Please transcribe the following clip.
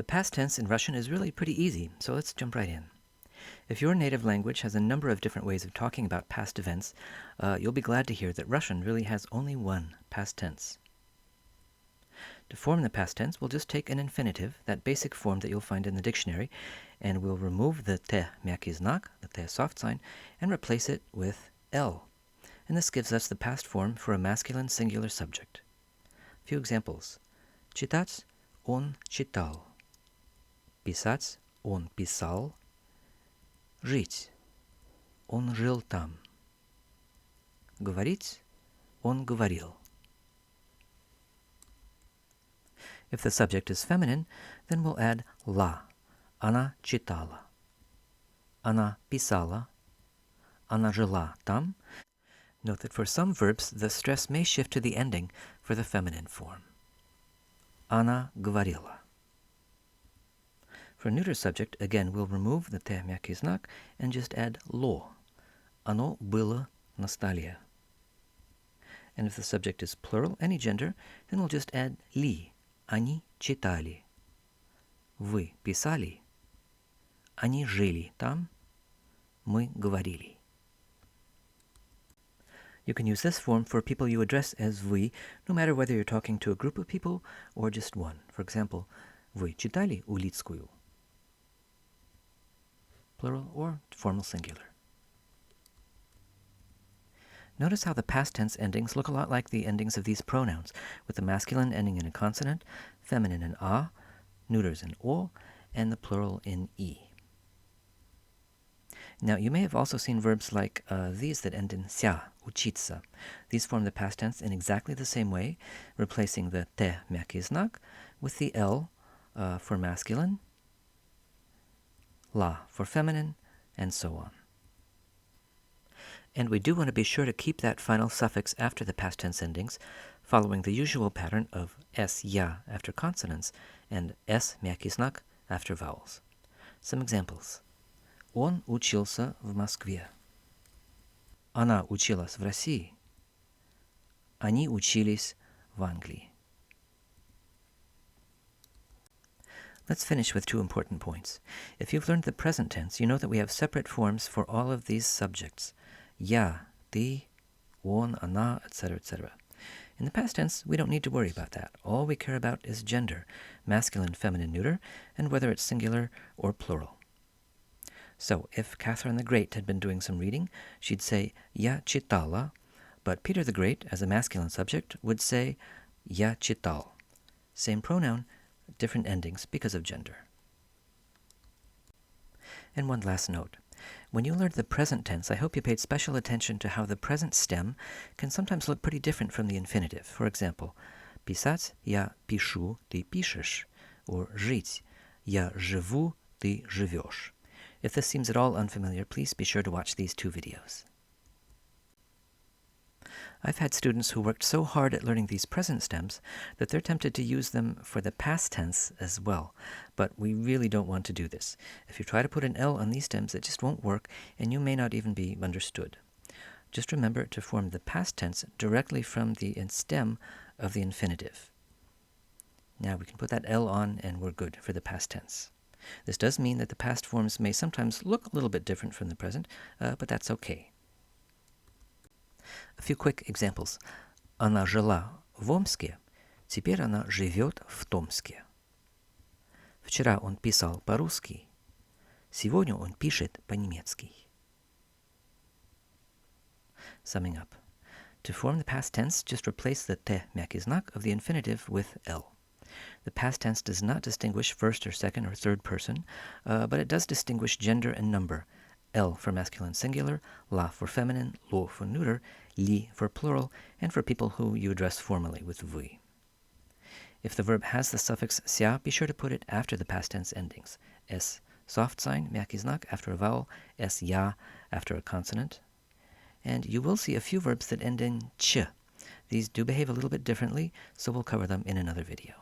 The past tense in Russian is really pretty easy, so let's jump right in. If your native language has a number of different ways of talking about past events, you'll be glad to hear that Russian really has only one past tense. To form the past tense, we'll just take an infinitive, that basic form that you'll find in the dictionary, and we'll remove the te myaky znak, the te soft sign, and replace it with l. And this gives us the past form for a masculine singular subject. A few examples. Читать – он читал. Писать – он писал. Жить – он жил там. Говорить – он говорил. If the subject is feminine, then we'll add la. Она читала. Она писала. Она жила там. Note that for some verbs, the stress may shift to the ending for the feminine form. Она говорила. For a neuter subject, again, we'll remove the te мягкий знак and just add lo. Оно было на столе. And if the subject is plural, any gender, then we'll just add li. Они читали. Вы писали. Они жили там. Мы говорили. You can use this form for people you address as вы, no matter whether you're talking to a group of people or just one. For example, вы читали Улицкую? Plural or formal singular. Notice how the past tense endings look a lot like the endings of these pronouns, with the masculine ending in a consonant, feminine in a, neuters in o, and the plural in e. Now, you may have also seen verbs like these that end in ся, учиться. These form the past tense in exactly the same way, replacing the te мягкий знак with the l for masculine, la for feminine, and so on. And we do want to be sure to keep that final suffix after the past tense endings, following the usual pattern of s, ya after consonants and s, мягкий знак, after vowels. Some examples. Он учился в Москве. Она училась в России. Они учились в Англии. Let's finish with two important points. If you've learned the present tense, you know that we have separate forms for all of these subjects. Я, ты, он, она, etc., etc. In the past tense, we don't need to worry about that. All we care about is gender, masculine, feminine, neuter, and whether it's singular or plural. So, if Catherine the Great had been doing some reading, she'd say, Я читала, but Peter the Great, as a masculine subject, would say, Я читал. Same pronoun, different endings because of gender. And one last note. When you learned the present tense, I hope you paid special attention to how the present stem can sometimes look pretty different from the infinitive. For example, писать – я пишу, ты пишешь, or жить – я живу, ты живешь. If this seems at all unfamiliar, please be sure to watch these two videos. I've had students who worked so hard at learning these present stems that they're tempted to use them for the past tense as well. But we really don't want to do this. If you try to put an L on these stems, it just won't work, and you may not even be understood. Just remember to form the past tense directly from the stem of the infinitive. Now we can put that L on, and we're good for the past tense. This does mean that the past forms may sometimes look a little bit different from the present, but that's okay. A few quick examples. Она жила в Омске, теперь она живет в Томске. Вчера он писал по-русски, сегодня он пишет по-немецки. Summing up. To form the past tense, just replace the te мягкий знак of the infinitive with l. The past tense does not distinguish first or second or third person, but it does distinguish gender and number. L for masculine singular, la for feminine, lo for neuter, li for plural, and for people who you address formally with вы. If the verb has the suffix ся, be sure to put it after the past tense endings. S, soft sign, мягкий знак, after a vowel, s, ya, after a consonant. And you will see a few verbs that end in ch. These do behave a little bit differently, so we'll cover them in another video.